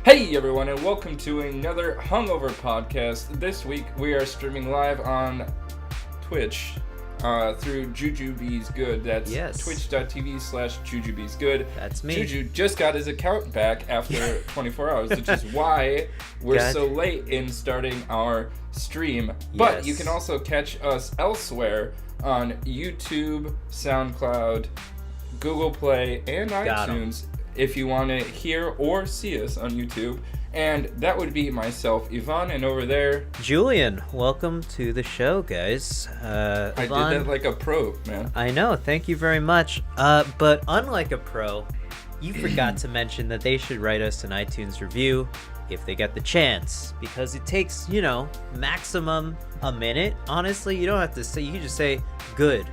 Hey everyone, and welcome to another Hungover podcast. This week we are streaming live on Twitch through Jujubees Good. That's twitch.tv/Jujubees Good. That's me. Juju just got his account back after 24 hours, which is why we're so late in starting our stream. But you can also catch us elsewhere on YouTube, SoundCloud, Google Play, and iTunes. If you want to hear or see us on YouTube. And that would be myself, Ivan, and over there... Julien, welcome to the show, guys. I did that like a pro, man. I know, thank you very much. But unlike a pro, you forgot to mention that they should write us an iTunes review if they get the chance. Because it takes, maximum a minute. Honestly, you don't have to say, you can just say, good.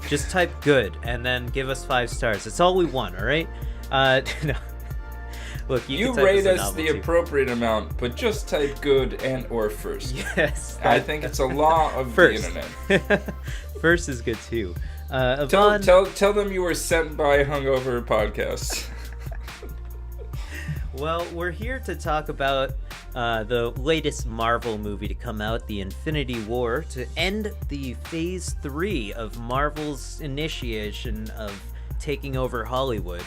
Just type good, and then give us 5 stars. That's all we want, all right? No. Look, you rate us the appropriate amount, but just type good and or first. Yes. I think it's a law of the internet. First is good too. Tell them you were sent by Hungover Podcasts. Well, we're here to talk about the latest Marvel movie to come out, the Infinity War, to end the Phase 3 of Marvel's initiation of taking over Hollywood.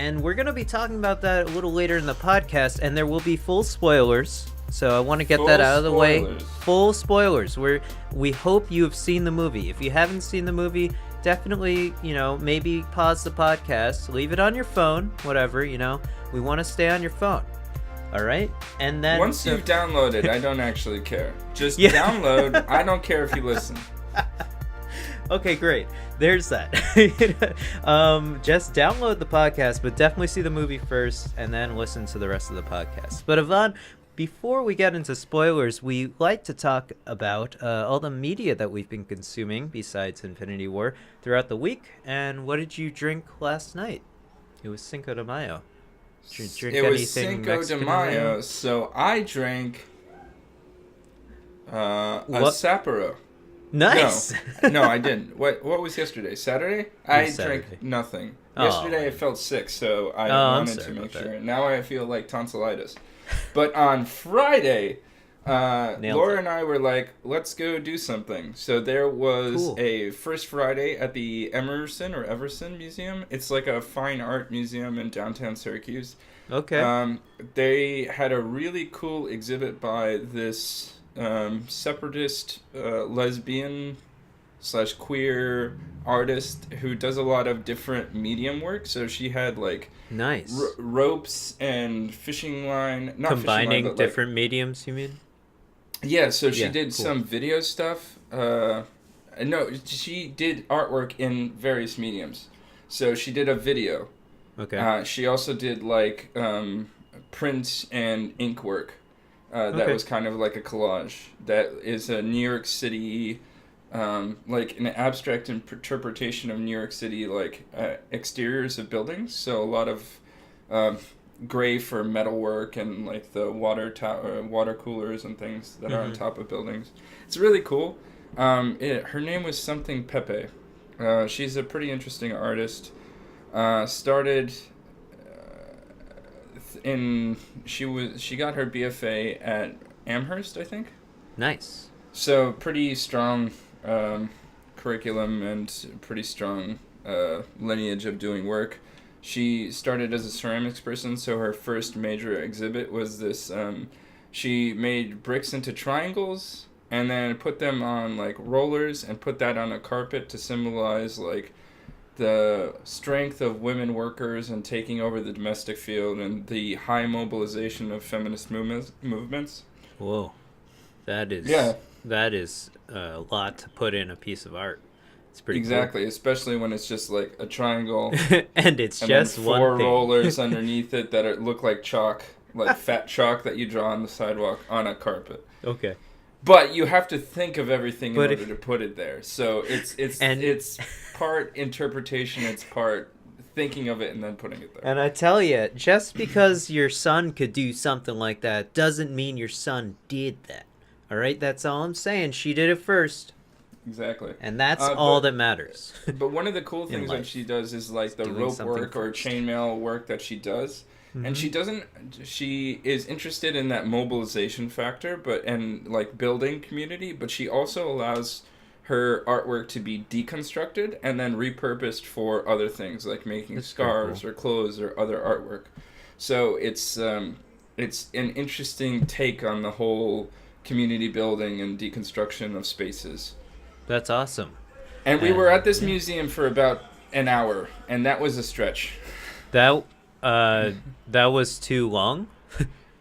And we're going to be talking about that a little later in the podcast, and there will be full spoilers, so I want to get that out of the way. Full spoilers. We hope you have seen the movie. If you haven't seen the movie, definitely, maybe pause the podcast, leave it on your phone, whatever, we want to stay on your phone. All right? And then once you've downloaded, I don't actually care. Just download. I don't care if you listen. Okay, great. There's that. Just download the podcast, but definitely see the movie first and then listen to the rest of the podcast. But Ivan, before we get into spoilers, we like to talk about all the media that we've been consuming besides Infinity War throughout the week. And what did you drink last night? It was Cinco de Mayo. Did you drink anything Cinco Mexican de Mayo, so I drank a Sapporo. Nice. No, I didn't. What was yesterday? Saturday? I drank nothing. Yesterday I felt sick, so I wanted to make sure. Now I feel like tonsillitis. But on Friday, Laura and I were like, let's go do something. So there was a First Friday at the Everson Museum. It's like a fine art museum in downtown Syracuse. Okay. They had a really cool exhibit by this... separatist lesbian / queer artist who does a lot of different medium work. So she had like nice ropes and fishing line, combining different mediums, you mean? Yeah, so she did some video stuff. No, she did artwork in various mediums. So she did a video. Okay. She also did like print and ink work. That was kind of like a collage. That is a New York City, like an abstract interpretation of New York City, like exteriors of buildings. So a lot of gray for metalwork and like the water coolers and things that are on top of buildings. It's really cool. Her name was something Pepe. She's a pretty interesting artist. Started... she got her BFA at Amherst, I think. Nice. So pretty strong curriculum and pretty strong lineage of doing work. She started as a ceramics person, so her first major exhibit was this. She made bricks into triangles and then put them on like rollers and put that on a carpet to symbolize like the strength of women workers and taking over the domestic field and the high mobilization of feminist movements. Whoa. That is a lot to put in a piece of art. It's pretty exactly, cool. Especially when it's just like a triangle and it's and just then one four thing. rollers underneath it that look like chalk, like fat chalk that you draw on the sidewalk on a carpet. Okay. But you have to think of everything in order to put it there. So it's part interpretation, it's part thinking of it and then putting it there. And I tell you, just because your son could do something like that doesn't mean your son did that. All right? That's all I'm saying. She did it first. exactly. And that's all that matters. But one of the cool things that she does is like the rope work or chainmail work that she does. And she is interested in that mobilization factor, and like building community, but she also allows her artwork to be deconstructed and then repurposed for other things, like making scarves or clothes or other artwork. So it's an interesting take on the whole community building and deconstruction of spaces. That's awesome. And we were at this museum for about an hour, and that was a stretch. That was too long?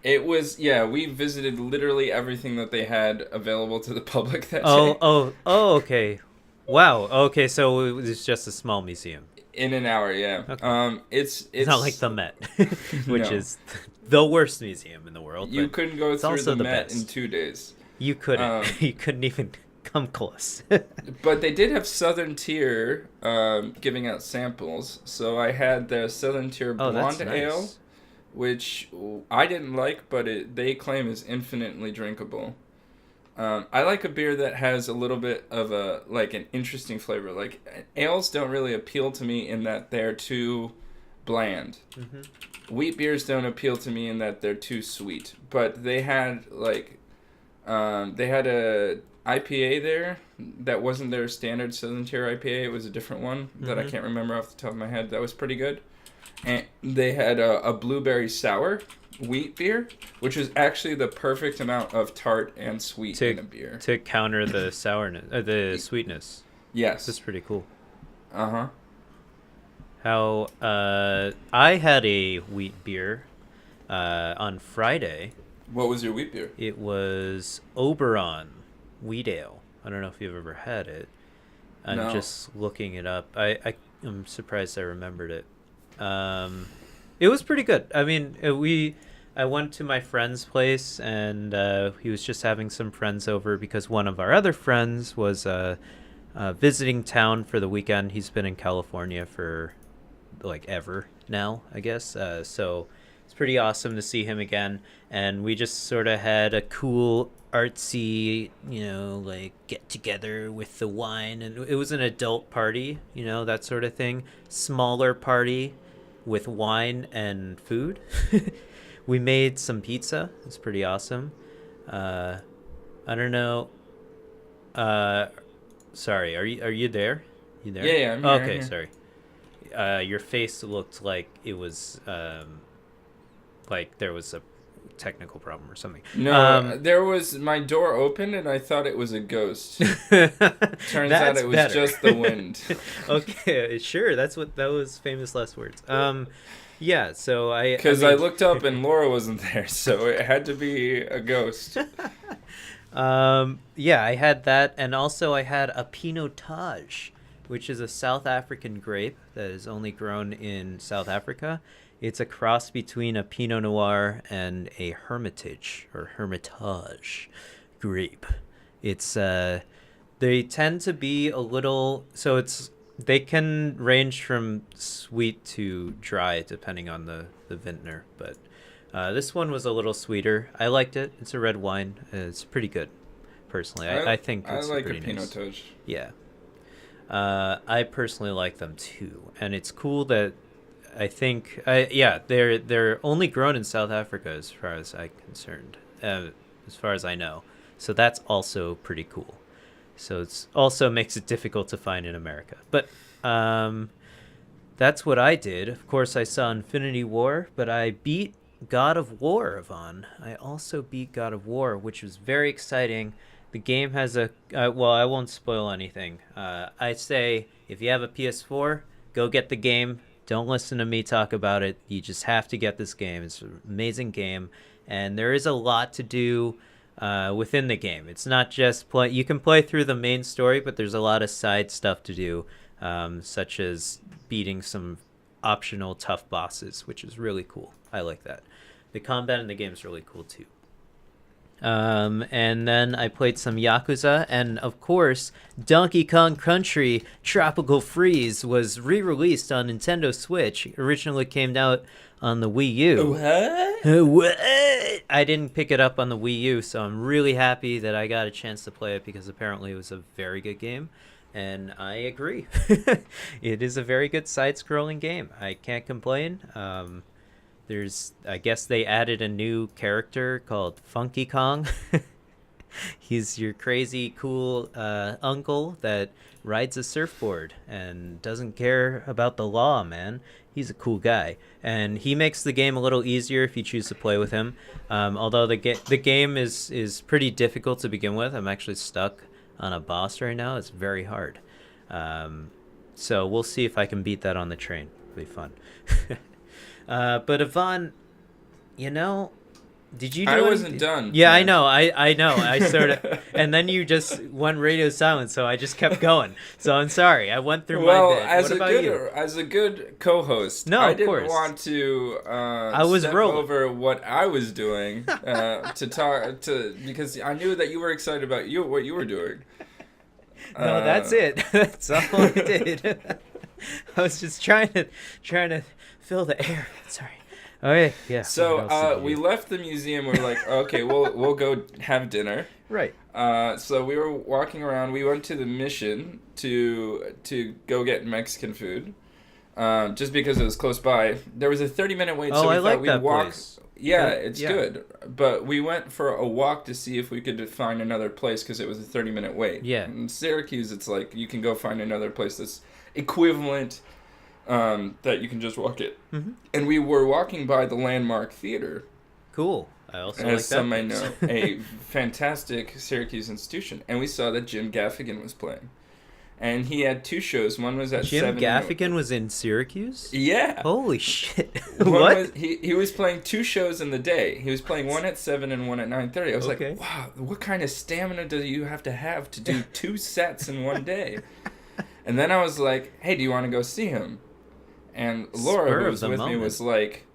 It was, we visited literally everything that they had available to the public that day. Oh, okay. Wow. Okay, so it was just a small museum. In an hour, yeah. Okay. It's not like the Met, which is the worst museum in the world. You couldn't go through the Met in 2 days. You couldn't. You couldn't even come close. But they did have Southern Tier giving out samples. So I had the Southern Tier Blonde Ale, which I didn't like, but they claim is infinitely drinkable. I like a beer that has a little bit of an interesting flavor. Like, ales don't really appeal to me in that they're too bland. Mm-hmm. Wheat beers don't appeal to me in that they're too sweet. But they had a IPA there that wasn't their standard Southern Tier IPA. It was a different one that I can't remember off the top of my head. That was pretty good. And they had a blueberry sour wheat beer, which was actually the perfect amount of tart and sweet in a beer to counter the sourness, the sweetness. Yes, that's pretty cool. How I had a wheat beer on Friday. What was your wheat beer? It was Oberon Wheat Ale. I don't know if you've ever had it. I'm just looking it up. I'm surprised I remembered it. It was pretty good. I mean, I went to my friend's place, and he was just having some friends over because one of our other friends was visiting town for the weekend. He's been in California for like ever now, I guess. So it's pretty awesome to see him again. And we just sort of had a cool artsy, like get together with the wine, and it was an adult party, that sort of thing. Smaller party with wine and food. We made some pizza. It's pretty awesome. I don't know. Sorry, are you there? You there? Yeah, I'm here. Okay, sorry. Your face looked like it was like there was a technical problem or something. No, there was, my door opened and I thought it was a ghost. Turns out it was just the wind. Okay, sure. That was famous last words. Yeah, so because I looked up and Laura wasn't there, so it had to be a ghost. Yeah, I had that, and also I had a Pinotage, which is a South African grape that is only grown in South Africa. It's a cross between a Pinot Noir and a Hermitage grape. It's they tend to be a little, so they can range from sweet to dry depending on the vintner, but this one was a little sweeter. I liked it. It's a red wine. It's pretty good, personally. I think it's pretty nice. Pinotage. Yeah. I personally like them too, and it's cool that I think they're only grown in South Africa as far as I'm concerned, as far as I know. So that's also pretty cool. So it's also makes it difficult to find in America. But that's what I did. Of course, I saw Infinity War, but I beat God of War, Ivan. I also beat God of War, which was very exciting. The game has I won't spoil anything. I say if you have a PS4, go get the game. Don't listen to me talk about it. You just have to get this game. It's an amazing game, and there is a lot to do within the game. It's not just play. You can play through the main story, but there's a lot of side stuff to do, such as beating some optional tough bosses, which is really cool. I like that. The combat in the game is really cool too. And then I played some Yakuza, and of course, Donkey Kong Country Tropical Freeze was re-released on Nintendo Switch. Originally came out on the Wii U. What? What? I didn't pick it up on the Wii U, so I'm really happy that I got a chance to play it because apparently it was a very good game. And I agree. It is a very good side-scrolling game. I can't complain. I guess they added a new character called Funky Kong. He's your crazy, cool uncle that rides a surfboard and doesn't care about the law, man. He's a cool guy. And he makes the game a little easier if you choose to play with him. Although the game is pretty difficult to begin with. I'm actually stuck on a boss right now. It's very hard. So we'll see if I can beat that on the train. It'll be fun. But Ivan, did you do I wasn't done. Yeah, man. I know. I sort of, and then you just went radio silent, so I just kept going. So I'm sorry. I went through my bit. As a good co-host, no, I of didn't course. want to step over what I was doing because I knew that you were excited about what you were doing. No, that's it. That's all I did. I was just trying to fill the air. Sorry. Okay, yeah. So we left the museum. We're like, okay, we'll go have dinner. Right. So we were walking around. We went to the Mission to go get Mexican food, just because it was close by. There was a 30-minute wait. Oh, so I like that place. Yeah, it's good. But we went for a walk to see if we could find another place because it was a 30-minute wait. Yeah. In Syracuse, it's like you can go find another place that's equivalent. That you can just walk it. Mm-hmm. And we were walking by the Landmark Theater. Cool. I also like that. As some may place. know, a fantastic Syracuse institution. And we saw that Jim Gaffigan was playing. And he had two shows. One was at Jim Gaffigan was in Syracuse? Yeah. Holy shit. What? He was playing two shows in the day. He was playing one at 7 and one at 9:30. I was like, wow, what kind of stamina do you have to do two sets in one day? And then I was like, hey, do you want to go see him? And Laura, who was with me, was like,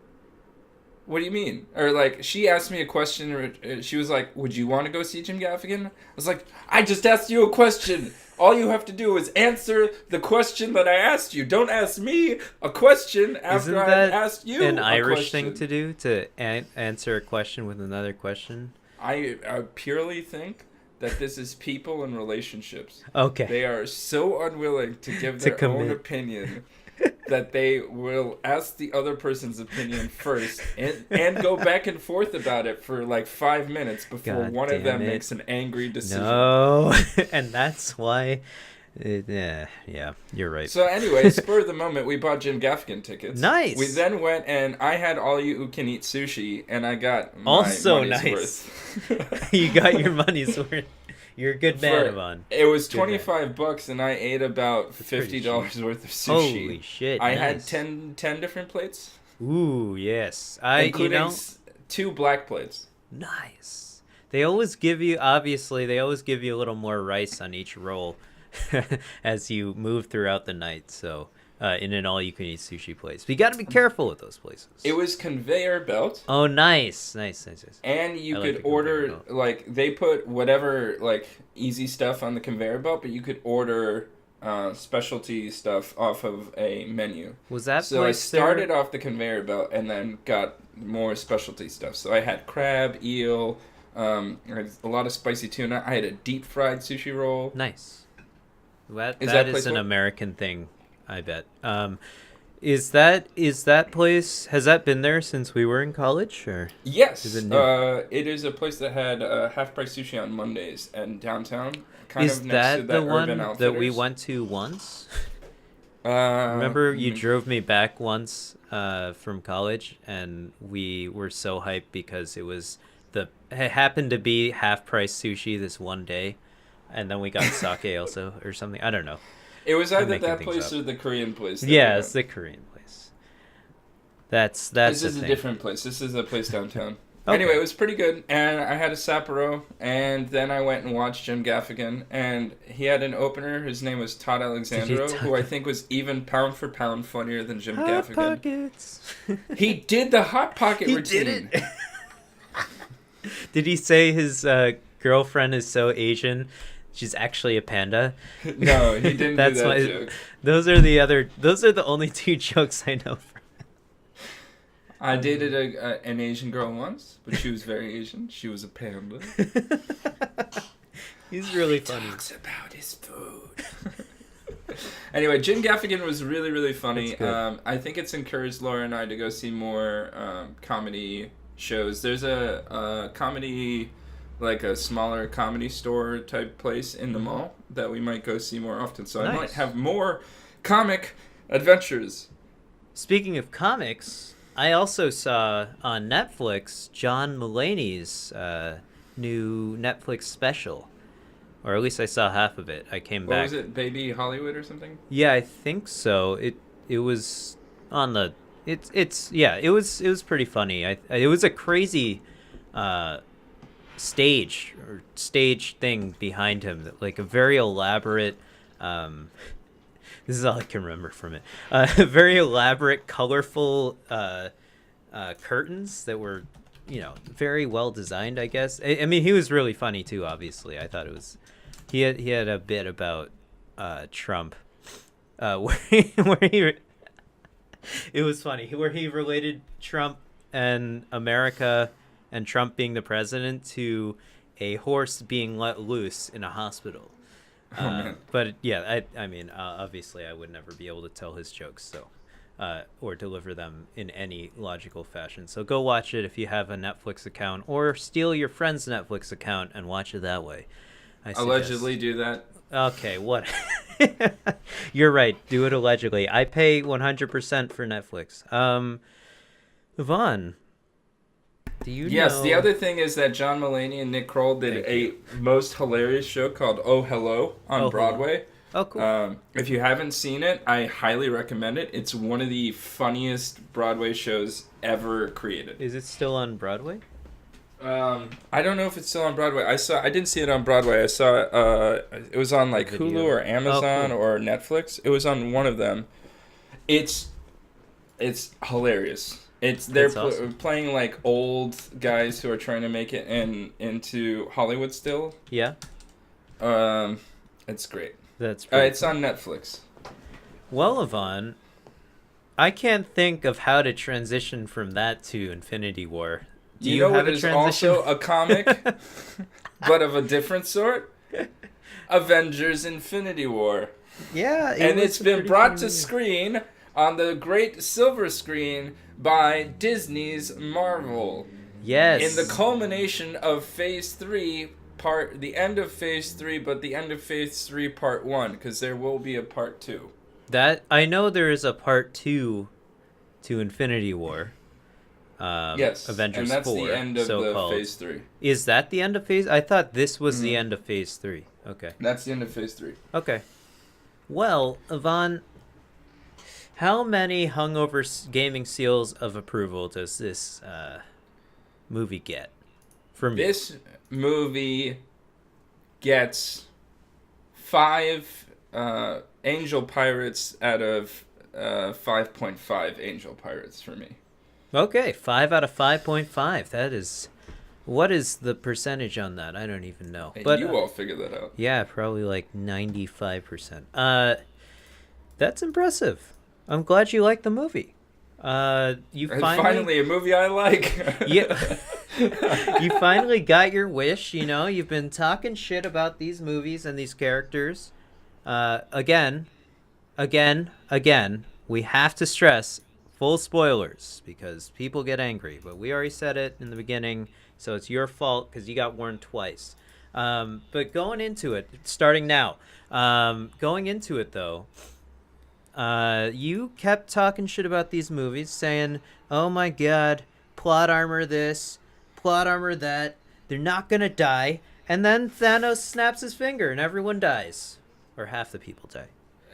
what do you mean? Or like, she asked me a question. She was like, would you want to go see Jim Gaffigan? I was like, I just asked you a question. All you have to do is answer the question that I asked you. Don't ask me a question after I asked you an Irish thing to do, to answer a question with another question? I purely think that this is people and relationships. Okay. They are so unwilling to give their own opinion that they will ask the other person's opinion first and go back and forth about it for like 5 minutes before one of them makes an angry decision. No, and that's why... yeah, you're right. So anyway, spur of the moment, we bought Jim Gaffigan tickets. Nice. We then went and I had all you can eat sushi, and I got my also money's nice. worth. You got your money's worth. You're a good man, Ivan. It was $25, and I ate about $50 worth of sushi. Holy shit! I had 10 different plates. Ooh, yes. Including 2 black plates. Nice. They always give you a little more rice on each roll as you move throughout the night. So in an all-you-can-eat sushi place. But you got to be careful with those places. It was conveyor belt. Oh, nice. And you could order, like, they put whatever, like, easy stuff on the conveyor belt, but you could order specialty stuff off of a menu. Was that so? I started off the conveyor belt and then got more specialty stuff. So I had crab, eel, I had a lot of spicy tuna. I had a deep fried sushi roll. Nice. That is an American thing, I bet. Is that place, has that been there since we were in college, or? Yes. Is it new? It is a place that had half price sushi on Mondays in downtown. Is that the one that we went to once? Remember you drove me back once from college, and we were so hyped because it happened to be half price sushi this one day, and then we got sake also or something. I don't know. It was either that place or the Korean place. Yeah, it's the Korean place. That's This is a different place. This is a place downtown. Okay. Anyway, it was pretty good, and I had a Sapporo, and then I went and watched Jim Gaffigan, and he had an opener. His name was Todd Alexandro, who I think was even pound for pound funnier than Jim Gaffigan. Pockets. He did the Hot Pocket routine. Did it. Did he say his girlfriend is so Asian? She's actually a panda. No, he didn't do that joke. Those are the only 2 jokes I know from I dated an Asian girl once, but she was very Asian. She was a panda. He's really funny. He talks about his food. Anyway, Jim Gaffigan was really, really funny. I think it's encouraged Laura and I to go see more comedy shows. There's a comedy, like a smaller comedy store type place in the mall that we might go see more often. So I might have more comic adventures. Speaking of comics, I also saw on Netflix John Mulaney's new Netflix special. Or at least I saw half of it. I came back. What was it, Baby Hollywood or something? Yeah, I think so. It was on the it was pretty funny. It was a crazy stage thing behind him, like a very elaborate this is all I can remember from it. Very elaborate, colorful curtains that were, very well designed, I guess. I mean, he was really funny too, obviously. I thought it was he had a bit about Trump where he it was funny, where he related Trump and America and Trump being the president to a horse being let loose in a hospital. But yeah, I mean, obviously I would never be able to tell his jokes, so or deliver them in any logical fashion. So go watch it if you have a Netflix account, or steal your friend's Netflix account and watch it that way. Allegedly do that. Okay, what? You're right. Do it allegedly. I pay 100% for Netflix. Yvonne, do you know... Yes, the other thing is that John Mulaney and Nick Kroll did a most hilarious show called Oh Hello on Broadway. Oh, cool. If you haven't seen it, I highly recommend it. It's one of the funniest Broadway shows ever created. Is it still on Broadway? I don't know if it's still on Broadway. I didn't see it on Broadway. I saw it was on like Hulu or Amazon or Netflix. It was on one of them. It's hilarious. They're awesome. Playing like old guys who are trying to make it into Hollywood still. Yeah. It's great. That's it's cool. On Netflix. Well, Yvonne, I can't think of how to transition from that to Infinity War. Do you know have what is also a comic, but of a different sort? Avengers Infinity War. Yeah. It's been brought to screen on the great silver screen by Disney's Marvel. Yes. In the culmination of Phase 3, the end of Phase 3, but the end of Phase 3 Part 1, because there will be a Part 2. That I know there is a Part 2 to Infinity War. Yes, Avengers 4. And that's the end of the Phase 3. Is that the end of Phase? I thought this was the end of Phase 3. Okay. That's the end of Phase 3. Okay. Well, Yvonne, how many hungover gaming seals of approval does this movie get from you? This movie gets 5 Angel Pirates out of 5.5 Angel Pirates for me. Okay, 5 out of 5.5. That is... What is the percentage on that? I don't even know. Hey, but you all figure that out. Yeah, probably like 95%. That's impressive. I'm glad you liked the movie. Finally a movie I like. Yeah. You finally got your wish, You've been talking shit about these movies and these characters. Again, we have to stress full spoilers because people get angry, but we already said it in the beginning, so it's your fault because you got warned twice. But going into it, starting now, going into it though, you kept talking shit about these movies, saying, oh my god, plot armor this, plot armor that, they're not gonna die, and then Thanos snaps his finger and everyone dies. Or half the people die.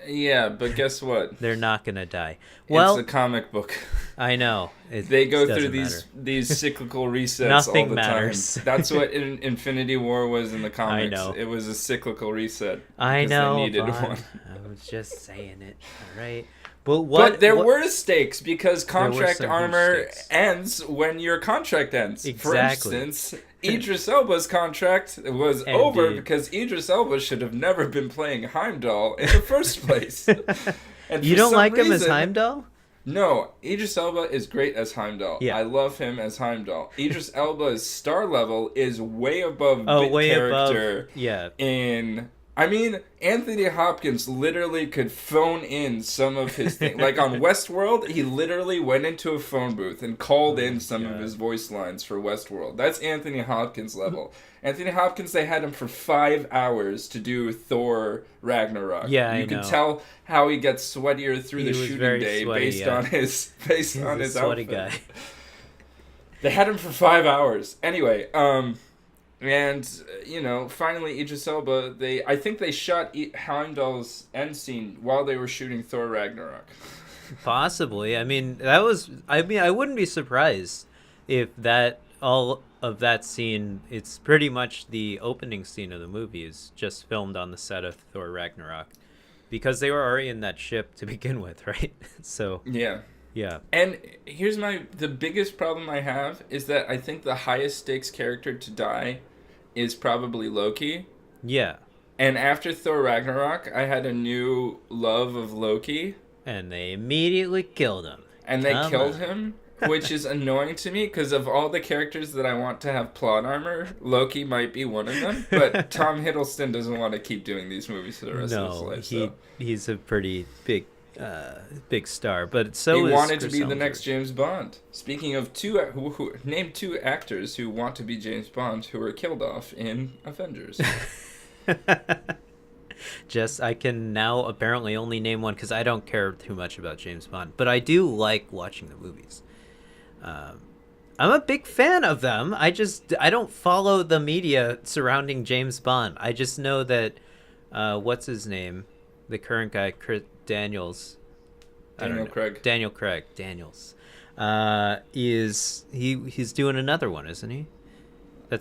Yeah, but guess what? They're not gonna die. Well, it's a comic book. I know. They go through these cyclical resets Nothing all the matters. time. That's what Infinity War was in the comics. I know. It was a cyclical reset. I know. They needed one. I was just saying it. All right. But there were stakes because contract armor ends when your contract ends. Exactly. For instance, Idris Elba's contract was over because Idris Elba should have never been playing Heimdall in the first place. And you don't like him as Heimdall? No, Idris Elba is great as Heimdall. Yeah. I love him as Heimdall. Idris Elba's star level is way above way character above. Yeah. in... I mean, Anthony Hopkins literally could phone in some of his things. Like on Westworld, he literally went into a phone booth and called in some of his voice lines for Westworld. That's Anthony Hopkins level. Anthony Hopkins, they had him for 5 hours to do Thor Ragnarok. Yeah, you can tell how he gets sweatier through the shooting day sweaty, on his He's on his sweaty outfit. guy. They had him for 5 hours. Anyway, and finally Idris Elba. I think they shot Heimdall's end scene while they were shooting Thor Ragnarok. Possibly. I mean, I wouldn't be surprised if all of that scene, it's pretty much the opening scene of the movie, is just filmed on the set of Thor Ragnarok, because they were already in that ship to begin with, right? So yeah. And here's the biggest problem I have is that I think the highest stakes character to die is probably Loki. Yeah. And after Thor Ragnarok, I had a new love of Loki. And they immediately killed him. And they killed him, which is annoying to me, because of all the characters that I want to have plot armor, Loki might be one of them. But Tom Hiddleston doesn't want to keep doing these movies for the rest of his life. So. He's a pretty big star, but he wanted to be the next James Bond. Speaking of name two actors who want to be James Bond who were killed off in Avengers. I can now apparently only name one, because I don't care too much about James Bond, but I do like watching the movies. I'm a big fan of them. I don't follow the media surrounding James Bond. I just know that what's his name, the current guy, Daniel Craig Daniels, he's doing another one, isn't he?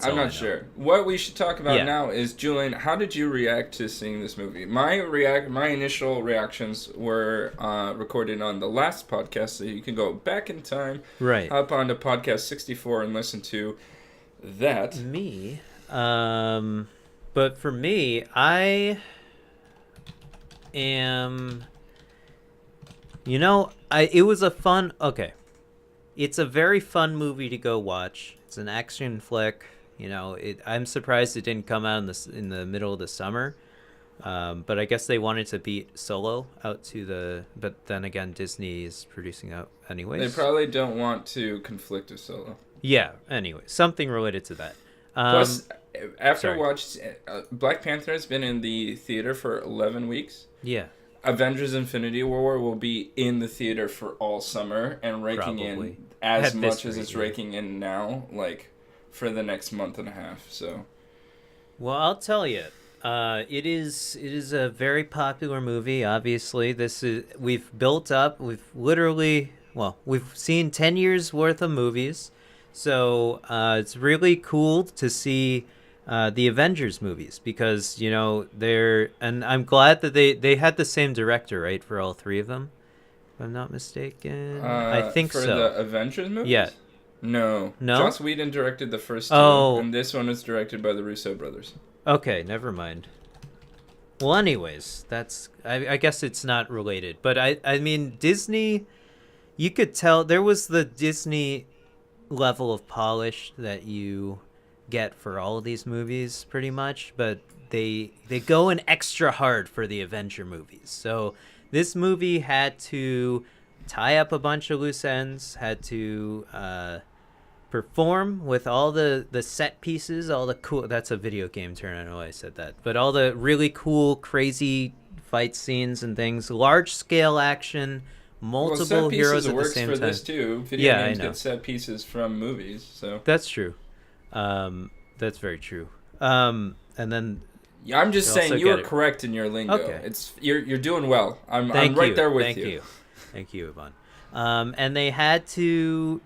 I'm not sure. What we should talk about now is, Julien, how did you react to seeing this movie? My initial reactions were recorded on the last podcast, so you can go back in time, right, hop onto podcast 64 and listen to that. But for me, I am... it was a fun... Okay. It's a very fun movie to go watch. It's an action flick. I'm surprised it didn't come out in the middle of the summer. But I guess they wanted to beat Solo out to the... But then again, Disney is producing out anyways. They probably don't want to conflict with Solo. Yeah, anyway. Something related to that. Plus, after watched... Black Panther has been in the theater for 11 weeks. Yeah. Avengers Infinity War will be in the theater for all summer and raking in as much as it's raking in now, like, for the next month and a half. So, well, I'll tell you, it is a very popular movie. Obviously, we've built up. We've seen 10 years worth of movies, so it's really cool to see the Avengers movies, because and I'm glad that they had the same director, right, for all three of them, if I'm not mistaken. I think for so. The Avengers movies? Yeah. No. Joss Whedon directed the first two, and this one is directed by the Russo brothers. Okay, never mind. Well, anyways, I guess it's not related, but I mean, Disney, you could tell there was the Disney level of polish that you get for all of these movies pretty much, but they go in extra hard for the Avenger movies. So this movie had to tie up a bunch of loose ends, had to perform with all the set pieces, all the cool... That's a video game term, I know I said that. But all the really cool, crazy fight scenes and things, large-scale action, multiple heroes at the same time. Set pieces works for this too. Video games get set pieces from movies, so... That's true. That's very true. And then... Yeah, I'm just saying you were correct in your lingo. Okay. You're doing well. I'm right there with you. Thank you, Ivan. And they had to...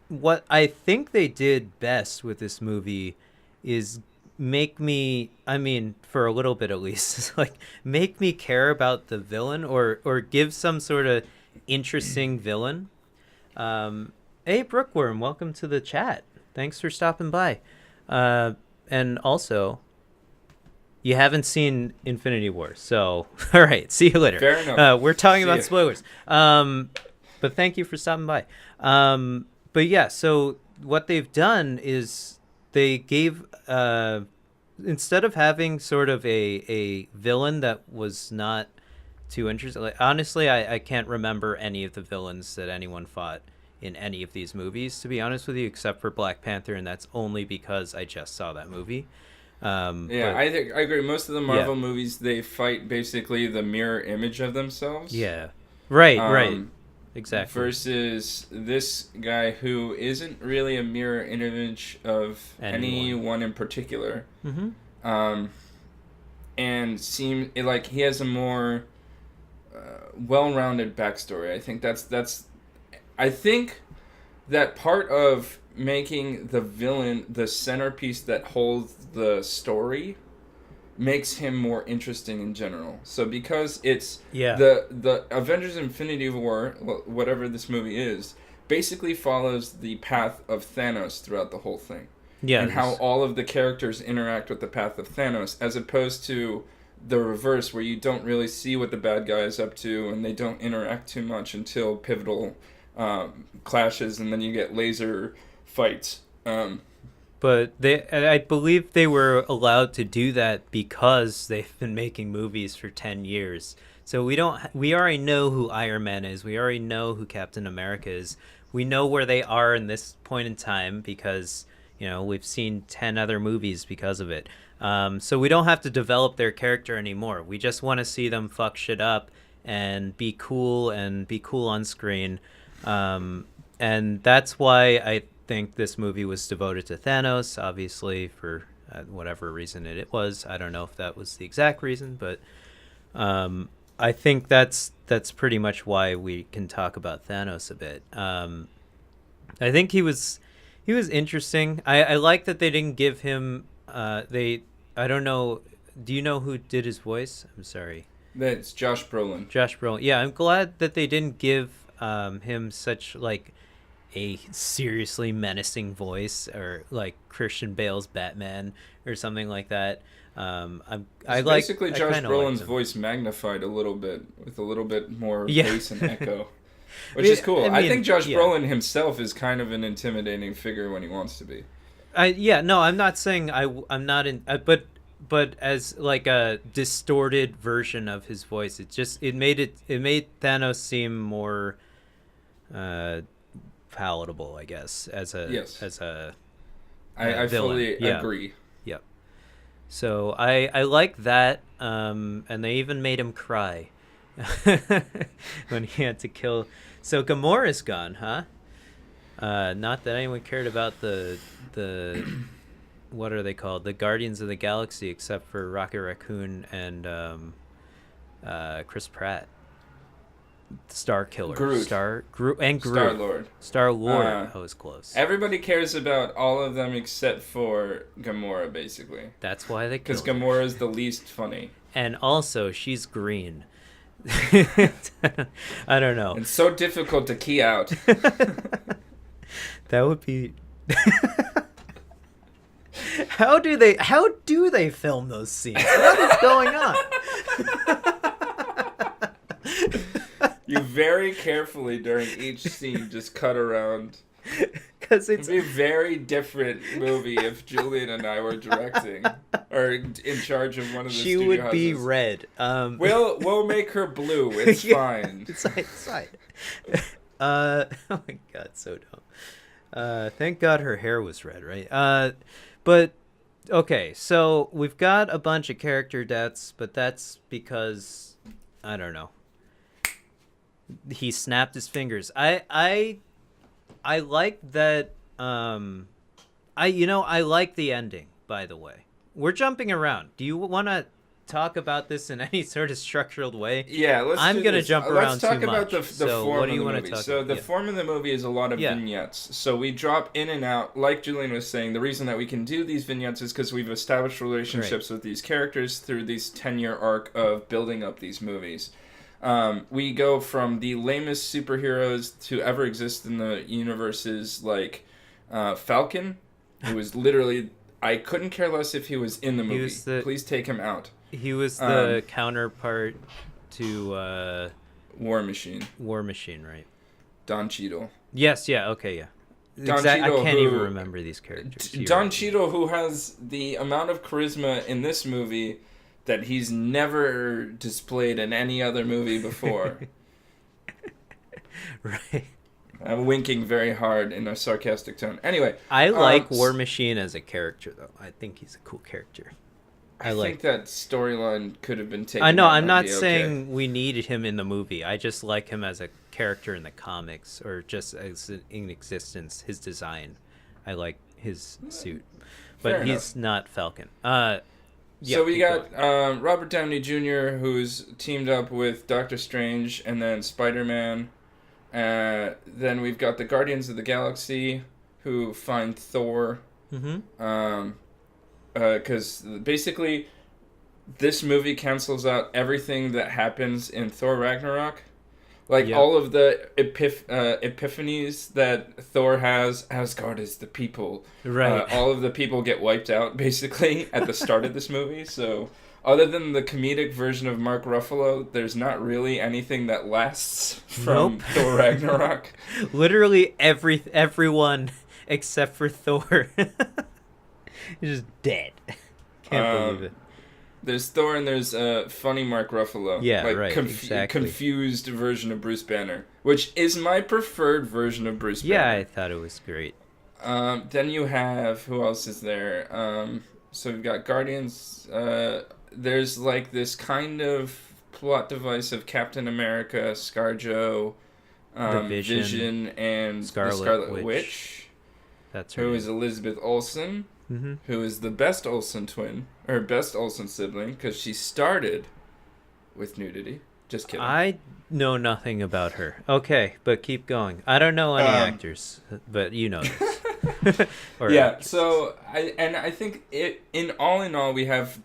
What I think they did best with this movie is make me, I mean, for a little bit at least, like, make me care about the villain, or give some sort of interesting villain. Hey, Brookworm, welcome to the chat. Thanks for stopping by. And also, you haven't seen Infinity War, so all right, see you later. Fair enough. We're talking about spoilers. But thank you for stopping by. But yeah, so what they've done is they gave instead of having sort of a villain that was not too interesting. Like, honestly, I can't remember any of the villains that anyone fought in any of these movies, to be honest with you, except for Black Panther, and that's only because I just saw that movie. I agree. Most of the Marvel movies, they fight basically the mirror image of themselves. Yeah, right, exactly. Versus this guy who isn't really a mirror image of anyone in particular. Mm-hmm. And seem like he has a more well-rounded backstory. I think that part of making the villain the centerpiece that holds the story makes him more interesting in general. So because it's the Avengers Infinity War, whatever this movie is, basically follows the path of Thanos throughout the whole thing. Yeah, and how all of the characters interact with the path of Thanos, as opposed to the reverse, where you don't really see what the bad guy is up to, and they don't interact too much until pivotal clashes, and then you get laser fights. But I believe they were allowed to do that because they've been making movies for 10 years. So we already know who Iron Man is. We already know who Captain America is. We know where they are in this point in time because, we've seen 10 other movies because of it. So we don't have to develop their character anymore. We just want to see them fuck shit up and be cool on screen. And that's why I think this movie was devoted to Thanos, obviously, for whatever reason it was. I don't know if that was the exact reason, but I think that's pretty much why we can talk about Thanos a bit. I think he was interesting. I like that they didn't give him I don't know. Do you know who did his voice? I'm sorry. That's Josh Brolin. Josh Brolin. Yeah, I'm glad that they didn't give him such like a seriously menacing voice, or like Christian Bale's Batman or something like that. Basically Josh Brolin's voice magnified a little bit with a little bit more bass and echo, which is cool. I think Josh Brolin himself is kind of an intimidating figure when he wants to be. I'm not saying I'm not in, but as like a distorted version of his voice, it made Thanos seem more palatable, I guess, as a I fully agree. Yep. So I like that, and they even made him cry when he had to kill. So Gamora's gone, huh? Not that anyone cared about the what are they called? The Guardians of the Galaxy, except for Rocket Raccoon and Chris Pratt. Star Killer. Groot. And Groot. Star-Lord. I was close. Everybody cares about all of them except for Gamora, basically. That's why they killed her. Because Gamora is the least funny. And also, she's green. I don't know. It's so difficult to key out. That would be... How do they film those scenes? What is going on? You very carefully during each scene just cut around. Because it'd be a very different movie if Julien and I were directing or in charge of one of the studio houses. She would be red. We'll make her blue. It's fine. It's fine. Oh my god, so dumb. Thank God her hair was red, right? But okay, so we've got a bunch of character deaths, but that's because I don't know. He snapped his fingers. I like that. I like the ending. By the way, we're jumping around. Do you want to talk about this in any sort of structured way? Yeah, I'm gonna jump around too much. Let's talk about the form of the movie. The form of the movie is a lot of vignettes. So we drop in and out. Like Julien was saying, the reason that we can do these vignettes is because we've established relationships with these characters through this 10-year arc of building up these movies. We go from the lamest superheroes to ever exist in the universes, like Falcon, who was literally... I couldn't care less if he was in the movie. Please take him out. He was the counterpart to... War Machine. War Machine, right. Don Cheadle. Yes, yeah, okay, yeah. Don I Cheadle, can't even who- remember these characters. Don Cheadle, who has the amount of charisma in this movie that he's never displayed in any other movie before. Right. I'm winking very hard in a sarcastic tone. Anyway, I like War Machine as a character, though. I think he's a cool character. I think that storyline could have been taken. I know. out I'm and not be saying we needed him in the movie. I just like him as a character in the comics, or just as in existence. His design, I like his suit, but Fair he's not Falcon. Yeah, so we got Robert Downey Jr., who's teamed up with Doctor Strange and then Spider-Man. Then we've got the Guardians of the Galaxy, who find Thor. Mm-hmm. Because basically, this movie cancels out everything that happens in Thor Ragnarok. Like, all of the epiphanies that Thor has, Asgard is the people. Right. All of the people get wiped out, basically, at the start of this movie. So, other than the comedic version of Mark Ruffalo, there's not really anything that lasts from Thor Ragnarok. Literally everyone except for Thor. He's just dead. Can't believe it. There's Thor and there's funny Mark Ruffalo. Yeah, like, right, exactly. Confused version of Bruce Banner, which is my preferred version of Bruce Banner. Yeah, I thought it was great. Then you have, who else is there? So we've got Guardians. There's like this kind of plot device of Captain America, ScarJo, the Vision, and the Scarlet Witch. That's her who name. is Elizabeth Olsen. Mm-hmm. Who is the best Olsen twin, or best Olsen sibling, because she started with nudity. Just kidding. I know nothing about her. Okay, but keep going. I don't know any actors, but you know this. Yeah, actors. so I think in all, we have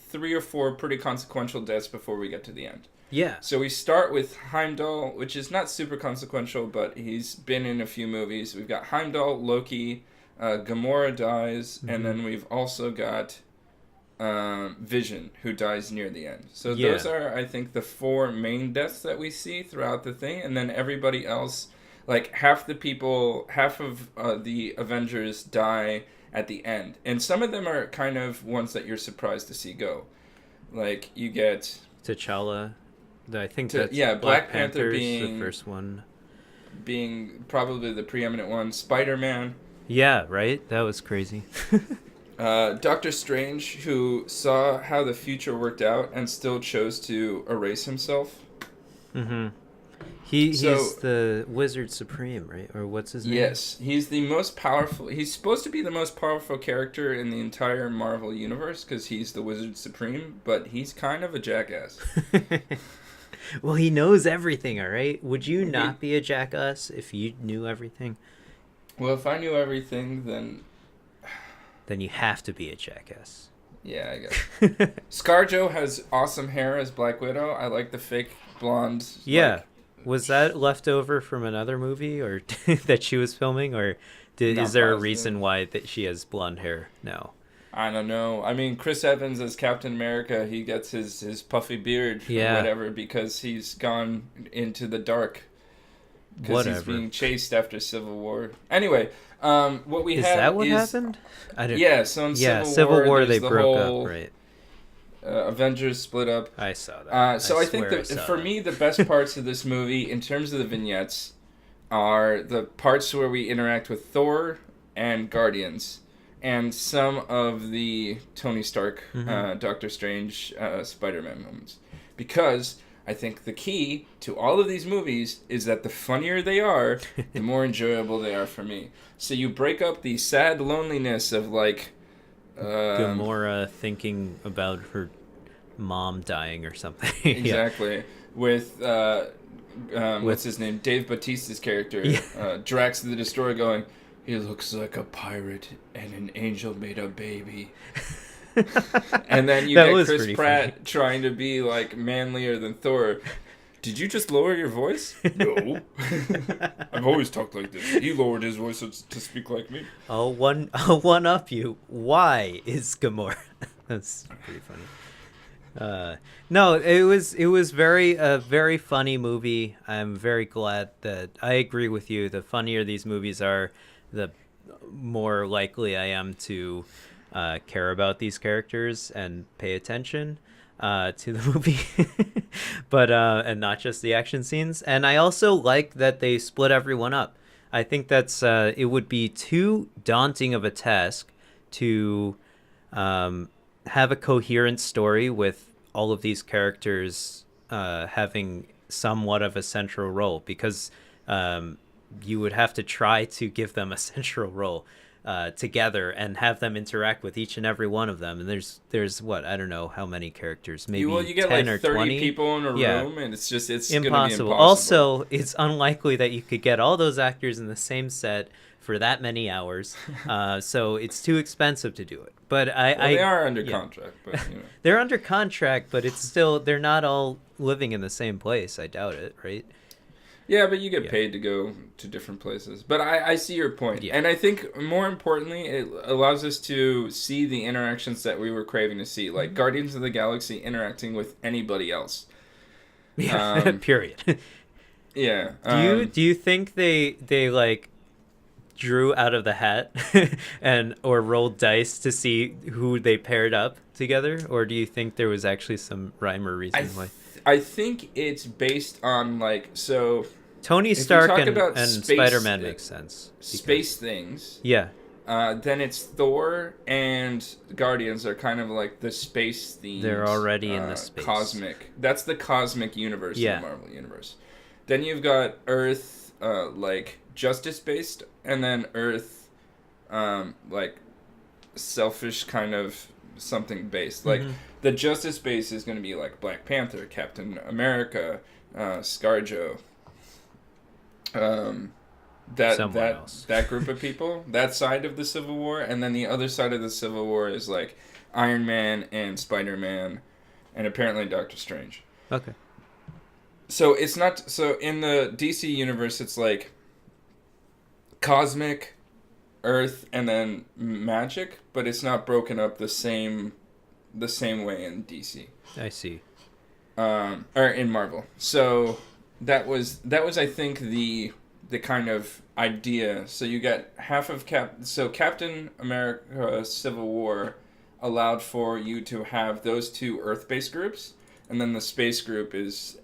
3 or 4 pretty consequential deaths before we get to the end. Yeah. So we start with Heimdall, which is not super consequential, but he's been in a few movies. We've got Heimdall, Loki, Gamora dies, and then we've also got Vision, who dies near the end. So those are, I think, the 4 main deaths that we see throughout the thing, and then everybody else, like half of the Avengers die at the end. And some of them are kind of ones that you're surprised to see go. Like, you get T'Challa. I think that's Black Panther being the first one. Being probably the preeminent one. Spider-Man. Yeah, right? That was crazy. Doctor Strange, who saw how the future worked out and still chose to erase himself. Mm-hmm. He's the Wizard Supreme, right? Or what's his name? Yes, he's the most powerful. He's supposed to be the most powerful character in the entire Marvel universe because he's the Wizard Supreme, but he's kind of a jackass. Well, he knows everything, all right? Would you not be a jackass if you knew everything? Well, if I knew everything, then you have to be a jackass. Yeah, I guess. ScarJo has awesome hair as Black Widow. I like the fake blonde. Yeah. Was that left over from another movie or that she was filming, or is there a reason why that she has blonde hair now? I don't know. I mean, Chris Evans as Captain America, he gets his puffy beard or whatever because he's gone into the dark. Because he's being chased after Civil War. Anyway, what we have is... Is that what happened? Yeah, so in Civil War they broke up, right? Avengers split up. I saw that. So I think that for me, the best parts of this movie, in terms of the vignettes, are the parts where we interact with Thor and Guardians, and some of the Tony Stark, Doctor Strange, Spider-Man moments. Because I think the key to all of these movies is that the funnier they are, the more enjoyable they are for me. So you break up the sad loneliness of, like... Gamora thinking about her mom dying or something. Exactly. With what's his name? Dave Bautista's character, Drax the Destroyer, going, "He looks like a pirate and an angel made a baby." And then you get Chris Pratt trying to be like manlier than Thor. Did you just lower your voice? No. I've always talked like this. He lowered his voice to speak like me. I'll one up you. Why is Gamora? That's pretty funny. No, it was very a very funny movie. I'm very glad that I agree with you. The funnier these movies are, the more likely I am to care about these characters and pay attention to the movie, but and not just the action scenes. And I also like that they split everyone up. I think that's it would be too daunting of a task to have a coherent story with all of these characters having somewhat of a central role, because you would have to try to give them a central role together and have them interact with each and every one of them. And there's what, I don't know how many characters, maybe you get 10 like or 30 20 people in a room, and it's impossible. gonna be impossible. Also, it's unlikely that you could get all those actors in the same set for that many hours, so it's too expensive to do it. But they are under contract, but they're under contract, but it's still, they're not all living in the same place. I doubt it, right? Yeah, but you get paid to go to different places. But I see your point. And I think, more importantly, it allows us to see the interactions that we were craving to see. Like Guardians of the Galaxy interacting with anybody else. Yeah, period. Yeah. Do you think they like drew out of the hat or rolled dice to see who they paired up together? Or do you think there was actually some rhyme or reason why? I think it's based on, like, so... Tony Stark and Spider-Man makes sense. Space things. Yeah. Then it's Thor and Guardians are kind of like the space themes. They're already in the space. Cosmic. That's the cosmic universe in the Marvel Universe. Then you've got Earth, like, justice-based, and then Earth, like, selfish kind of something based. Like, the justice base is going to be like Black Panther, Captain America, ScarJo. That group of people, that side of the Civil War, and then the other side of the Civil War is like Iron Man and Spider-Man, and apparently Doctor Strange. Okay. So it's not, so in the DC universe, it's like cosmic, Earth, and then magic, but it's not broken up the same way in DC. I see. Or in Marvel. So that was I think the kind of idea. So you get half of Captain America Civil War allowed for you to have those two Earth-based groups, and then the space group is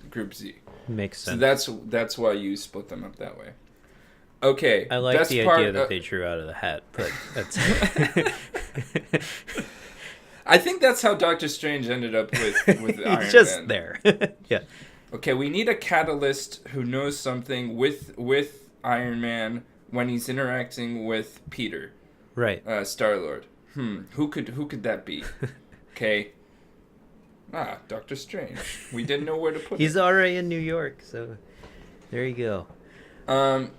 Group Z. Makes sense. So that's why you split them up that way. Okay. I like the idea that they drew out of the hat, but that's I think that's how Doctor Strange ended up with Iron Man. He's just there. Yeah. Okay, we need a catalyst who knows something with Iron Man when he's interacting with Peter. Right. Star-Lord. Who could that be? Okay. Doctor Strange. We didn't know where to put him. He's already in New York, so there you go.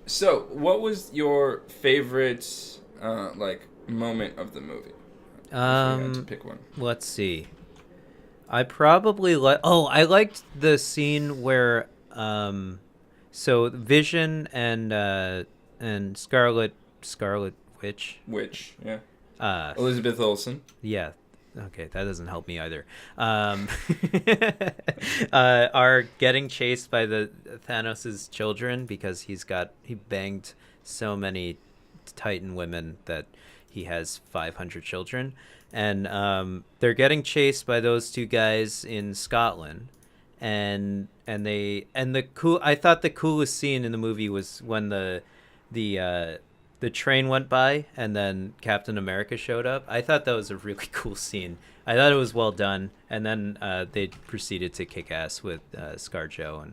So what was your favorite like moment of the movie? If you had to pick one. Let's see. I probably I liked the scene where so Vision and Scarlet Witch. Yeah. Elizabeth Olsen. Yeah. Okay, that doesn't help me either. Are getting chased by the Thanos' children because he banged so many Titan women that he has 500 children, and they're getting chased by those two guys in Scotland, I thought the coolest scene in the movie was when the train went by and then Captain America showed up. I thought that was a really cool scene. I thought it was well done, and then they proceeded to kick ass with ScarJo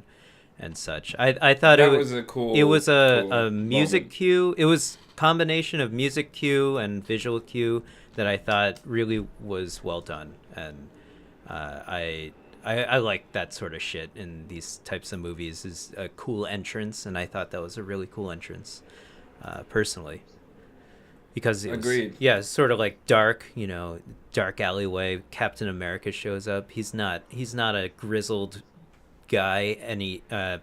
and such. I thought it was a cool. It was a music cue. It was combination of music cue and visual cue that I thought really was well done, and I like that sort of shit in these types of movies. Is a cool entrance, and I thought that was a really cool entrance, personally, because it was, it's sort of like dark alleyway. Captain America shows up. He's not a grizzled guy,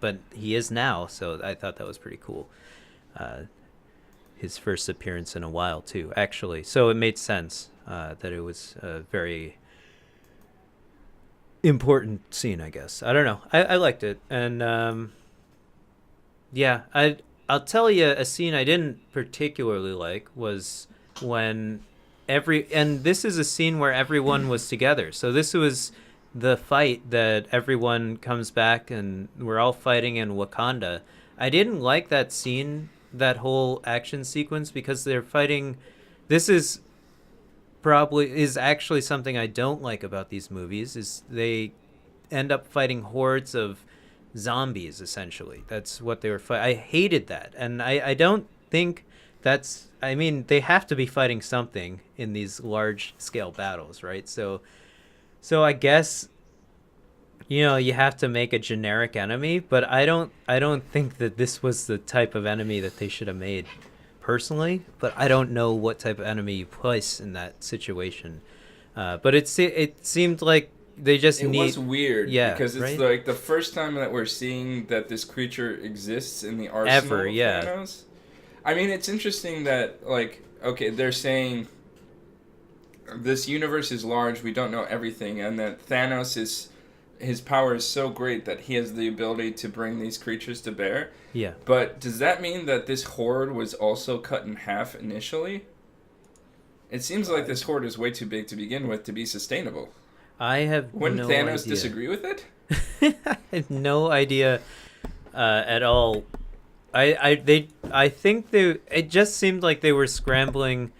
but he is now. So I thought that was pretty cool. His first appearance in a while too, actually. So it made sense that it was very important scene, I guess. I don't know. I liked it, and yeah, I'll tell you a scene I didn't particularly like was when and this is a scene where everyone was together. So this was the fight that everyone comes back and we're all fighting in Wakanda. I didn't like that scene, that whole action sequence, because they're fighting. This is actually something I don't like about these movies, is they end up fighting hordes of zombies, essentially. That's what they were fighting. I hated that. And I don't think that's, I mean, they have to be fighting something in these large scale battles, right? So I guess, you have to make a generic enemy, but I don't think that this was the type of enemy that they should have made, personally. But I don't know what type of enemy you place in that situation. But it seemed like they just it was weird, because it's right? like the first time that we're seeing that this creature exists in the arsenal of Thanos. I mean, it's interesting that, like, okay, they're saying this universe is large, we don't know everything, and that Thanos his power is so great that he has the ability to bring these creatures to bear. Yeah. But does that mean that this horde was also cut in half initially? It seems like this horde is way too big to begin with to be sustainable. Wouldn't Thanos disagree with it? I have no idea at all. I think it just seemed like they were scrambling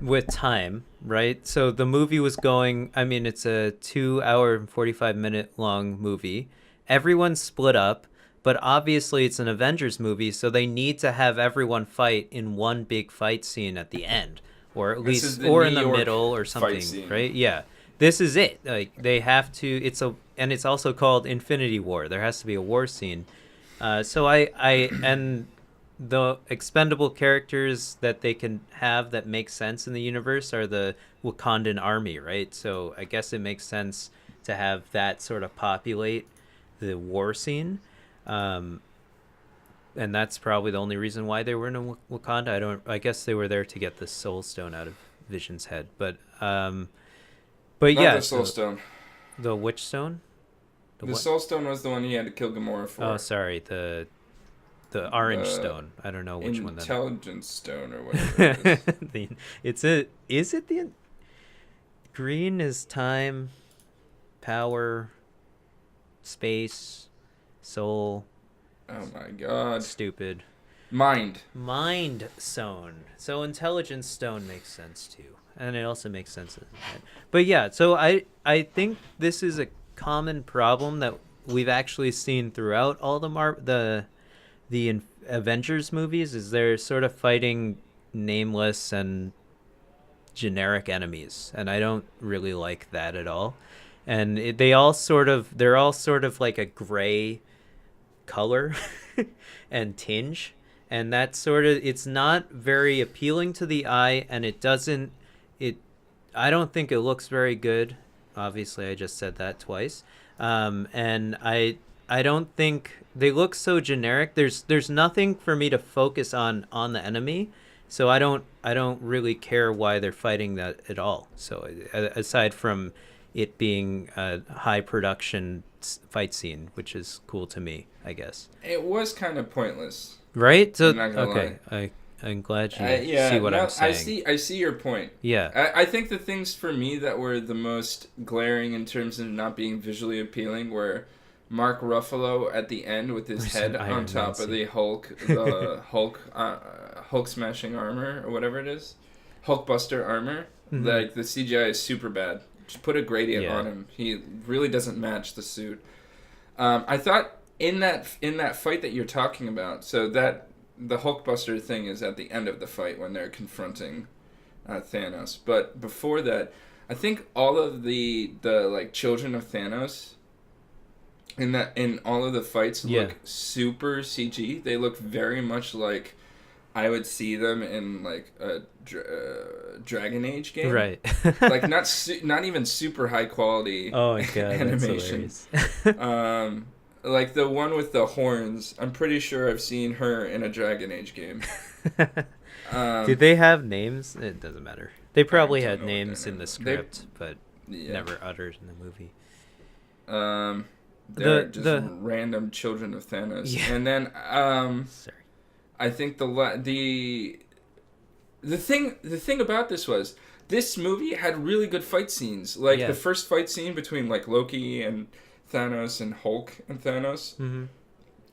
with time, right? So the movie was going, I mean, it's a 2 hour and 45-minute long movie. Everyone's split up, but obviously it's an Avengers movie, so they need to have everyone fight in one big fight scene at the end, or at least, or in the middle or something, right? Yeah. This is it. Like, they have to, and it's also called Infinity War. There has to be a war scene. So and the expendable characters that they can have that make sense in the universe are the Wakandan army, right? So I guess it makes sense to have that sort of populate the war scene. And that's probably the only reason why they were in Wakanda. I guess they were there to get the Soul Stone out of Vision's head, but Not yeah, the Soul Stone. The which stone? The Soul Stone was the one he had to kill Gamora for. Oh, sorry, the orange stone. I don't know which one that is. Intelligence Stone or whatever it is. Is it the green is time, power, space, soul. Oh my god. Stupid. Mind Stone. So intelligence stone makes sense too. And it also makes sense in the head. But yeah, so I think this is a common problem that we've actually seen throughout all the Avengers movies, is they're sort of fighting nameless and generic enemies, and I don't really like that at all. And they're all sort of like a gray color and tinge, and that sort of, it's not very appealing to the eye, and I don't think it looks very good. Obviously, I just said that twice. And I don't think they look so generic. There's nothing for me to focus on the enemy, so I don't really care why they're fighting that at all. So aside from it being a high production fight scene, which is cool to me, I guess. It was kind of pointless, right? So I'm not gonna lie. I'm glad you see what I'm saying. I see your point. Yeah. I think the things for me that were the most glaring in terms of not being visually appealing were Mark Ruffalo at the end with his head on top of the Hulk smashing armor or whatever it is, Hulkbuster armor. Mm-hmm. Like, the CGI is super bad. Just put a gradient on him. He really doesn't match the suit. I thought in that fight that you're talking about, so that the Hulkbuster thing is at the end of the fight when they're confronting Thanos. But before that, I think all of the like children of Thanos in all of the fights look super CG. They look very much like I would see them in like a Dragon Age game, right? Like not even super high quality. Oh my god, animation. Like the one with the horns, I'm pretty sure I've seen her in a Dragon Age game. Did they have names? It doesn't matter. They probably had names in the script, but never uttered in the movie. They're just random children of Thanos. Yeah. And then Sorry. I think the thing about this was this movie had really good fight scenes. Like the first fight scene between like Loki and Thanos and Hulk and Thanos. Mm-hmm.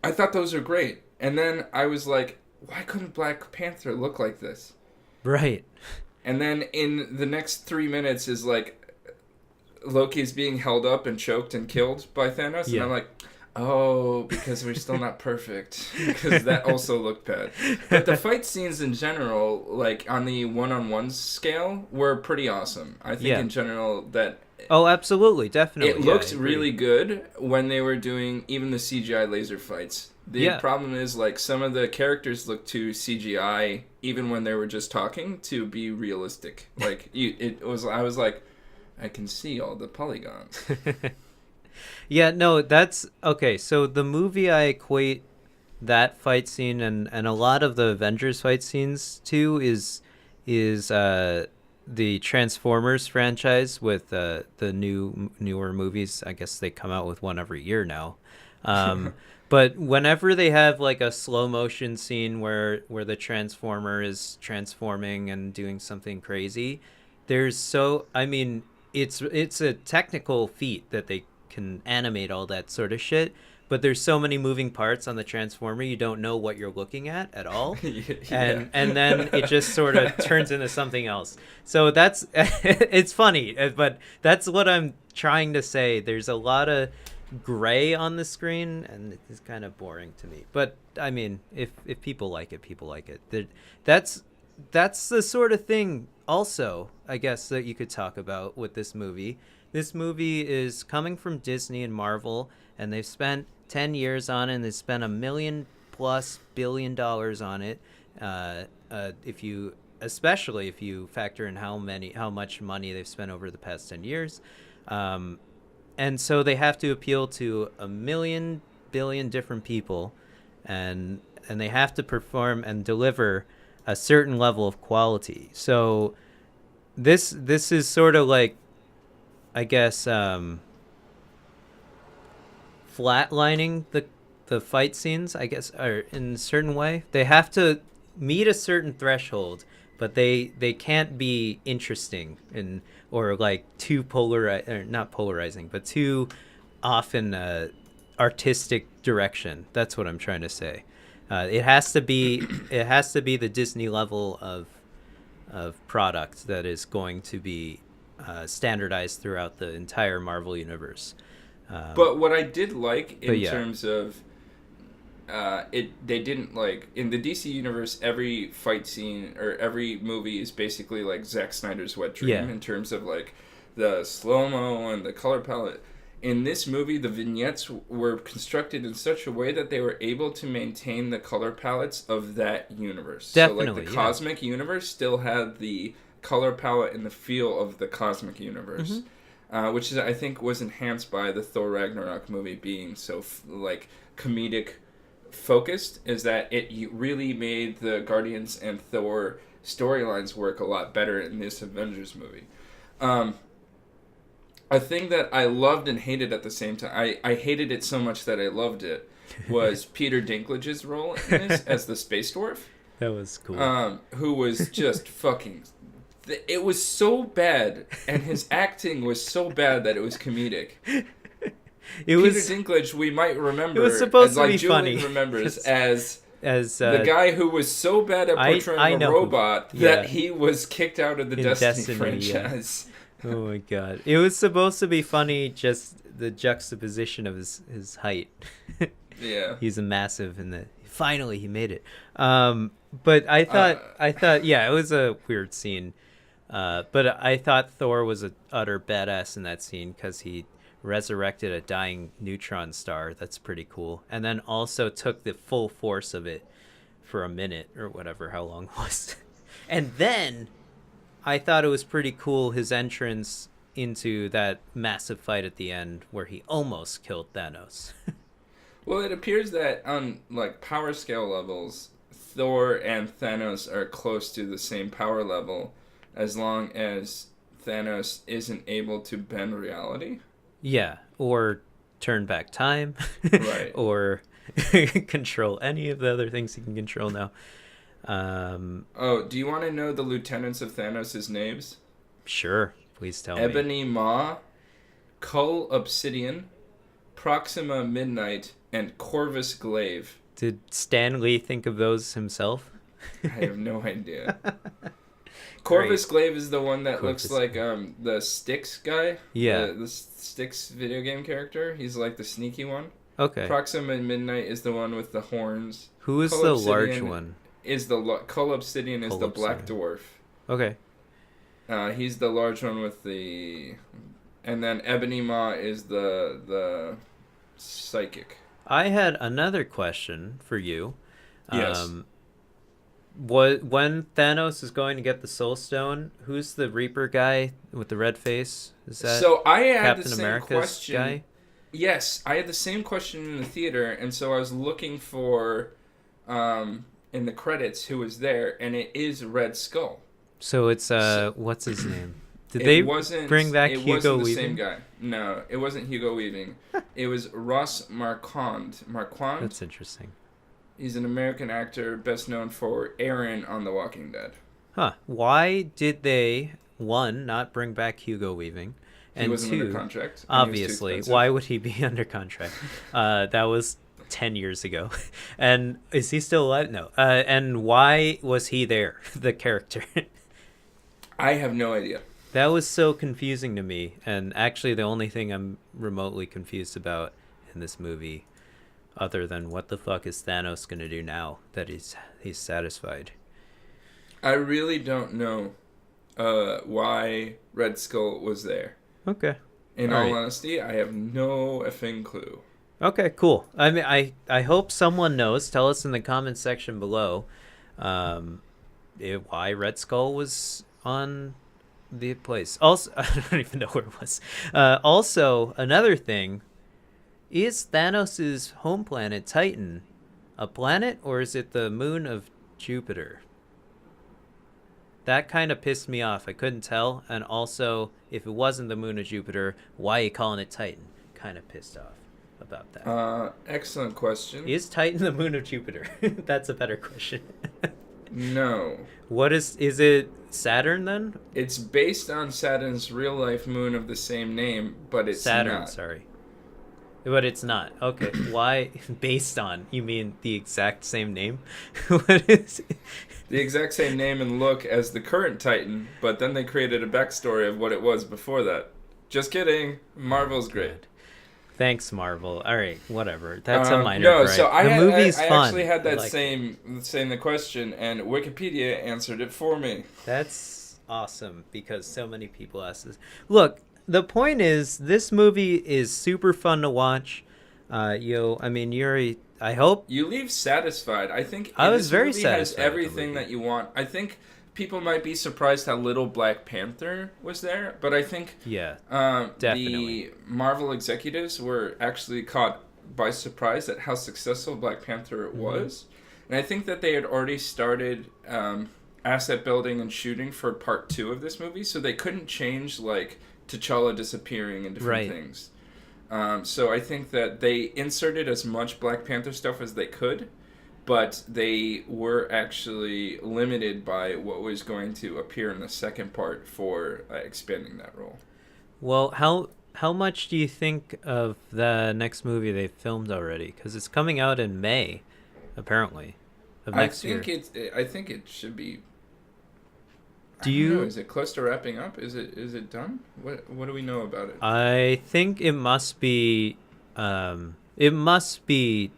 I thought those were great. And then I was like, why couldn't Black Panther look like this? Right. And then in the next 3 minutes is like Loki's being held up and choked and killed by Thanos. And I'm like, oh, because we're still not perfect. Because that also looked bad. But the fight scenes in general, like on the one-on-one scale, were pretty awesome. I think in general that... Oh, absolutely. Definitely. It looked really good when they were doing even the CGI laser fights. The problem is, like, some of the characters looked too CGI, even when they were just talking, to be realistic. Like, I was like, I can see all the polygons. Yeah, no, that's... Okay, so the movie I equate that fight scene and a lot of the Avengers fight scenes to is the Transformers franchise with the newer movies. I guess they come out with one every year now. But whenever they have like a slow motion scene where the Transformer is transforming and doing something crazy, it's a technical feat that they can animate all that sort of shit, but there's so many moving parts on the Transformer you don't know what you're looking at all. And then it just sort of turns into something else. So that's it's funny, but that's what I'm trying to say. There's a lot of gray on the screen and it's kind of boring to me, but I mean, if people like it, people like it. That's the sort of thing also, I guess, that you could talk about with this movie. This movie is coming from Disney and Marvel, and they've spent 10 years on it, and they've spent $1 billion+ on it. Especially if you factor in how much money they've spent over the past 10 years. And so they have to appeal to 1 billion different people, and they have to perform and deliver a certain level of quality. So this is sort of like, I guess, flatlining the fight scenes, I guess, or in a certain way. They have to meet a certain threshold, but they can't be interesting or like too not polarizing, but too often artistic direction. That's what I'm trying to say. It has to be the Disney level of product that is going to be standardized throughout the entire Marvel universe. But what I did like in terms of they didn't, like, in the DC universe, every fight scene or every movie is basically like Zack Snyder's wet dream in terms of like the slow-mo and the color palette. In this movie, the vignettes were constructed in such a way that they were able to maintain the color palettes of that universe. Definitely, so like the cosmic universe still had the color palette and the feel of the cosmic universe, which is, I think, was enhanced by the Thor Ragnarok movie being so like comedic focused, is that it really made the Guardians and Thor storylines work a lot better in this Avengers movie. A thing that I loved and hated at the same time, I hated it so much that I loved it, was Peter Dinklage's role in this as the space dwarf. That was cool. Who was just fucking... It was so bad, and his acting was so bad that it was comedic. Peter Dinklage, we might remember, it was supposed to like be Julian funny. remembers, as the guy who was so bad at portraying a robot that he was kicked out of the Destiny franchise. Yeah. Oh my god. It was supposed to be funny, just the juxtaposition of his height. Yeah. He's a massive, and finally he made it. But I thought, yeah, it was a weird scene. But I thought Thor was an utter badass in that scene because he resurrected a dying neutron star. That's pretty cool. And then also took the full force of it for a minute or whatever, how long it was. And then I thought it was pretty cool, his entrance into that massive fight at the end where he almost killed Thanos. Well, it appears that on like power scale levels, Thor and Thanos are close to the same power level as long as Thanos isn't able to bend reality. Yeah, or turn back time, Right. or control any of the other things he can control now. Oh, do you want to know the lieutenants of Thanos' names? Sure, please tell me. Ebony Maw, Cull Obsidian, Proxima Midnight, and Corvus Glaive. Did Stan Lee think of those himself? I have no idea. Corvus Glaive is the one that looks like the Styx guy. Yeah. The Styx video game character. He's like the sneaky one. Okay. Proxima Midnight is the one with the horns. Who is the large one? Cull Obsidian is the Black Dwarf. Okay. He's the large one with the... And then Ebony Maw is the psychic. I had another question for you. Yes. When Thanos is going to get the Soul Stone, who's the Reaper guy with the red face? Is that so I had Captain the same America's question. guy? Yes, I had the same question in the theater, and so I was looking for, in the credits, who was there, and it is Red Skull. So it's what's his name? Did they bring back Hugo Weaving? It wasn't the same guy. No, it wasn't Hugo Weaving. It was Ross Marquand. That's interesting. He's an American actor, best known for Aaron on The Walking Dead. Huh. Why did they, one, not bring back Hugo Weaving? And he wasn't two, under contract. Obviously. Why would he be under contract? That was 10 years ago. And is he still alive? No. And why was he there, the character? I have no idea. That was so confusing to me. And actually the only thing I'm remotely confused about in this movie, other than what the fuck is Thanos going to do now that he's satisfied? I really don't know why Red Skull was there. Okay. In all honesty, I have no effing clue. Okay, cool. I mean, I hope someone knows. Tell us in the comments section below why Red Skull was on the place. Also, I don't even know where it was. Also, another thing, is Thanos' home planet Titan a planet, or is it the moon of Jupiter? That kind of pissed me off. I couldn't tell. And also, if it wasn't the moon of Jupiter, why are you calling it Titan? Kind of pissed off about that. Excellent question. Is Titan the moon of Jupiter? That's a better question. No. What is it Saturn then? It's based on Saturn's real life moon of the same name, but it's Saturn, not. sorry. But it's not. Okay. Why based on? You mean the exact same name? What is it? The exact same name and look as the current Titan, but then they created a backstory of what it was before that. Just kidding. Marvel's great. Thanks, Marvel. All right, whatever. That's a minor No, gripe. so I fun. actually had that like same question, and Wikipedia answered it for me. That's awesome because so many people ask this. Look, the point is, this movie is super fun to watch. I mean, Yuri, I hope you leave satisfied. I think I was very movie satisfied. Has everything that you want. I think people might be surprised how little Black Panther was there, but I think definitely the Marvel executives were actually caught by surprise at how successful Black Panther was, and I think that they had already started asset building and shooting for part 2 of this movie, so they couldn't change like T'Challa disappearing and different things. So I think that they inserted as much Black Panther stuff as they could, but they were actually limited by what was going to appear in the second part for expanding that role. Well, how much do you think of the next movie they filmed already? Because it's coming out in May, apparently, of next year. I think it should be. Do you? Is it close to wrapping up? Is it done? What do we know about it? I think it must be. It must be.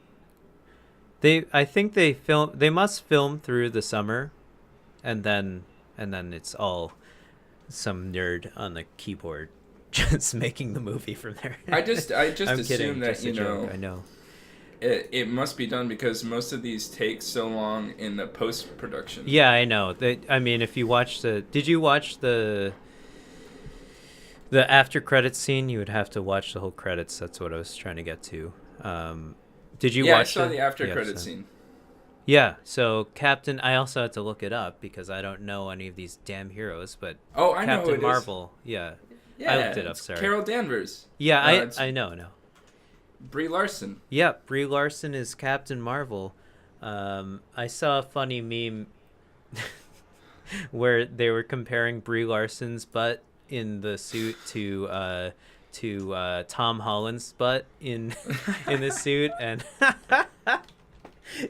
I think they must film through the summer, and then it's all some nerd on the keyboard just making the movie from there. I just assume kidding, that just a joke, I know. It must be done because most of these take so long in the post-production. Yeah, I know. I mean, if you watch did you watch the after credits scene? You would have to watch the whole credits. That's what I was trying to get to. Did you watch? Yeah, I saw the after credits scene. Yeah, so Captain, I also had to look it up because I don't know any of these damn heroes, but I know who it Captain Marvel, is. I looked it up, sorry. Carol Danvers. Yeah, I know. Brie Larson. Yeah, Brie Larson is Captain Marvel. I saw a funny meme where they were comparing Brie Larson's butt in the suit to Tom Holland's butt in the suit, and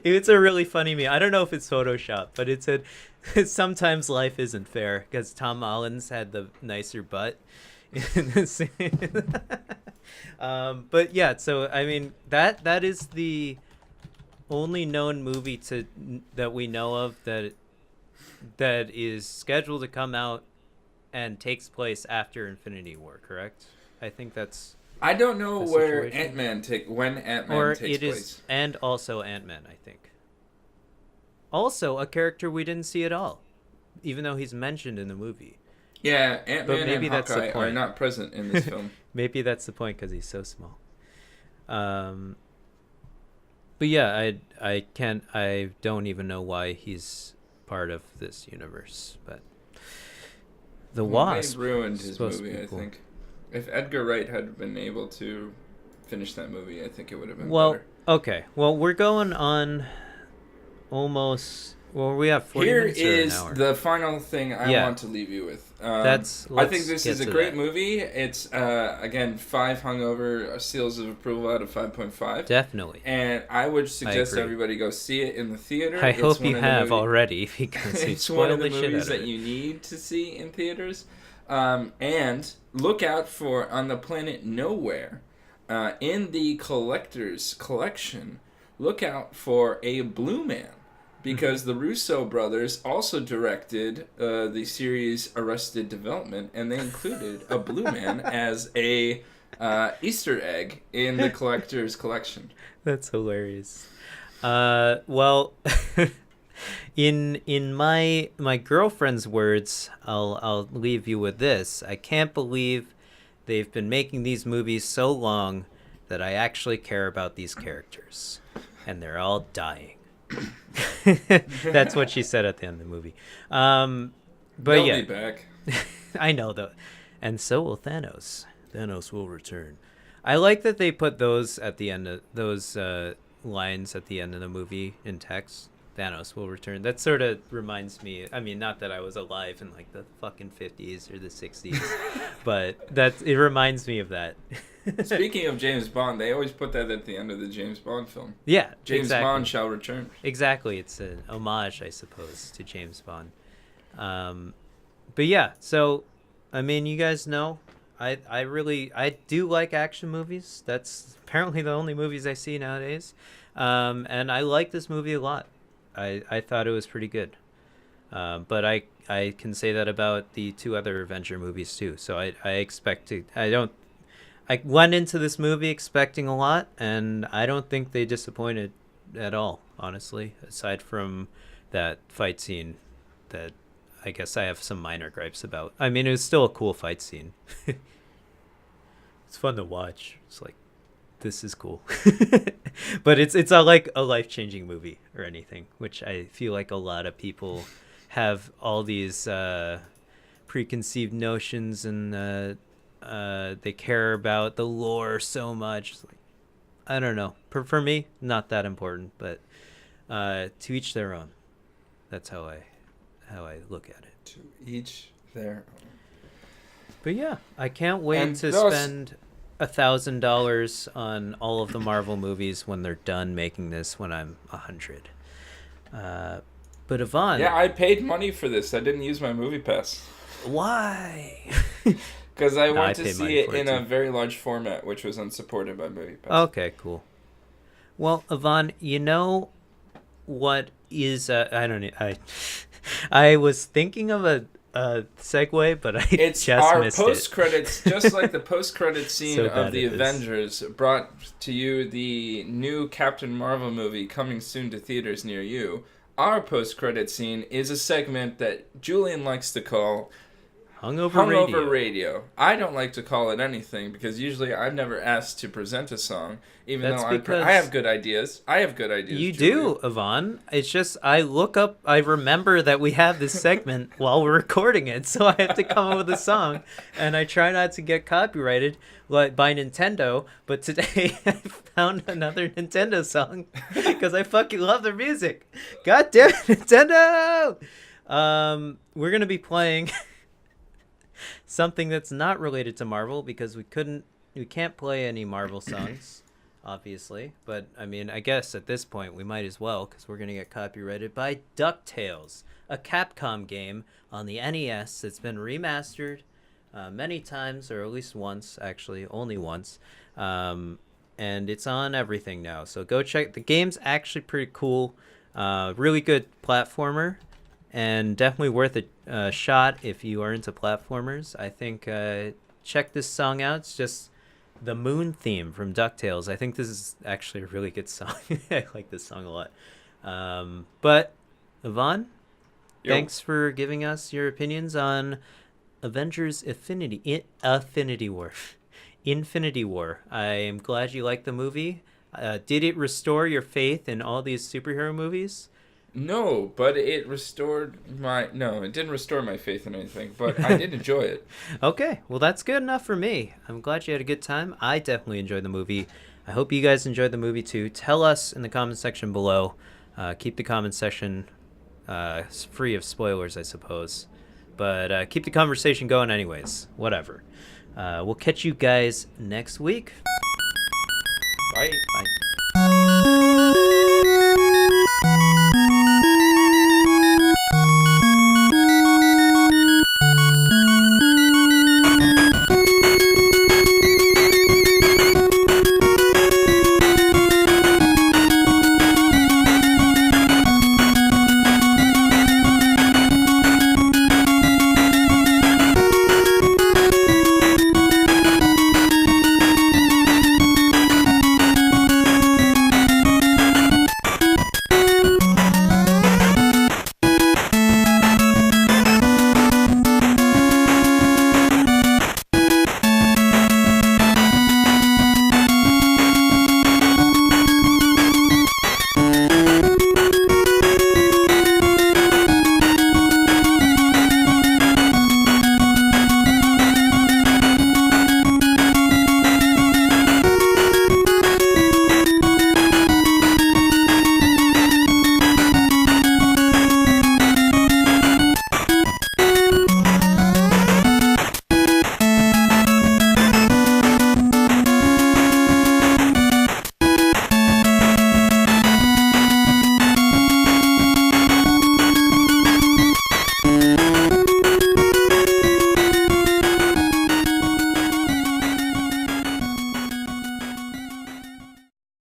it's a really funny meme. I don't know if it's Photoshop, but it said sometimes life isn't fair because Tom Holland's had the nicer butt in the suit. But yeah, so I mean that is the only known movie that we know of that is scheduled to come out and takes place after Infinity War, correct? I think that's. I don't know where Ant-Man when Ant-Man takes place. And also Ant-Man, I think. Also, a character we didn't see at all, even though he's mentioned in the movie. Yeah, Ant-Man and Hawkeye are not present in this film. Maybe that's the point because he's so small. But yeah, I don't even know why he's part of this universe, but the Wasp they ruined his movie, I think. If Edgar Wright had been able to finish that movie, I think it would have been better. Okay. Well, we're going on almost. Well, we have 40 minutes or an hour. Here is the final thing I want to leave you with. I think this is a great movie. It's, again, 5 hungover seals of approval out of 5.5. Definitely. And I would suggest everybody go see it in the theater. I hope you have already, because it's one of the movies that you need to see in theaters. And look out for On the Planet Nowhere. In the collector's collection, look out for a Blue Man. Because the Russo brothers also directed the series Arrested Development, and they included a Blue Man as a Easter egg in the collector's collection. That's hilarious. Well, in my girlfriend's words, I'll leave you with this. I can't believe they've been making these movies so long that I actually care about these characters, and they're all dying. That's what she said at the end of the movie. But They'll be back. I know though, and so will Thanos. Thanos will return. I like that they put those at the end of those lines at the end of the movie in text. Thanos will return. That sort of reminds me. I mean, not that I was alive in like the fucking 50s or the 60s, but it reminds me of that. Speaking of James Bond, they always put that at the end of the James Bond film. Yeah, James Bond shall return. Exactly, it's an homage, I suppose, to James Bond. But yeah, so I mean, you guys know, I do like action movies. That's apparently the only movies I see nowadays, and I like this movie a lot. I thought it was pretty good, but I can say that about the 2 other Avenger movies too. So I expect to. I went into this movie expecting a lot, and I don't think they disappointed at all, honestly, aside from that fight scene that I guess I have some minor gripes about. I mean, it was still a cool fight scene. It's fun to watch. It's like, this is cool. But it's not like a life-changing movie or anything, which I feel like a lot of people have all these preconceived notions, and they care about the lore so much. Like, I don't know. For me, not that important, but to each their own. That's how I look at it. To each their own. But yeah, I can't wait to spend $1,000 on all of the Marvel movies when they're done making this when I'm 100. But Ivan. Yeah, I paid money for this. I didn't use my movie pass. Why? Because I went to see it in a very large format, which was unsupported by movie pass. Okay, cool. Well, Ivan, you know what is I don't know. I was thinking of a segue, but I just missed it. Post-credits, just like the post-credits scene of the Avengers, brought to you the new Captain Marvel movie coming soon to theaters near you. Our post-credit scene is a segment that Julien likes to call Hungover Radio. I don't like to call it anything because usually I'm never asked to present a song, even though I have good ideas. You do, Ivan. It's just I remember that we have this segment while we're recording it, so I have to come up with a song, and I try not to get copyrighted by Nintendo, but today I found another Nintendo song because I fucking love their music. God damn it, Nintendo! We're going to be playing something that's not related to Marvel because we can't play any Marvel songs, obviously. But I mean, I guess at this point we might as well because we're gonna get copyrighted by DuckTales, a Capcom game on the NES that's been remastered many times, or at least once, actually, only once. And it's on everything now. So go check. The game's actually pretty cool. Really good platformer. And definitely worth a shot if you are into platformers. I think check this song out. It's just the Moon theme from DuckTales. I think this is actually a really good song. I like this song a lot. But Ivan, thanks for giving us your opinions on Avengers Infinity War. Infinity War. I am glad you liked the movie. Did it restore your faith in all these superhero movies? No, but it didn't restore my faith in anything, but I did enjoy it. Okay, well that's good enough for me. I'm glad you had a good time. I definitely enjoyed the movie. I hope you guys enjoyed the movie too. Tell us in the comment section below. Keep the comment section free of spoilers, I suppose. But keep the conversation going anyways. Whatever. We'll catch you guys next week. Bye. Bye.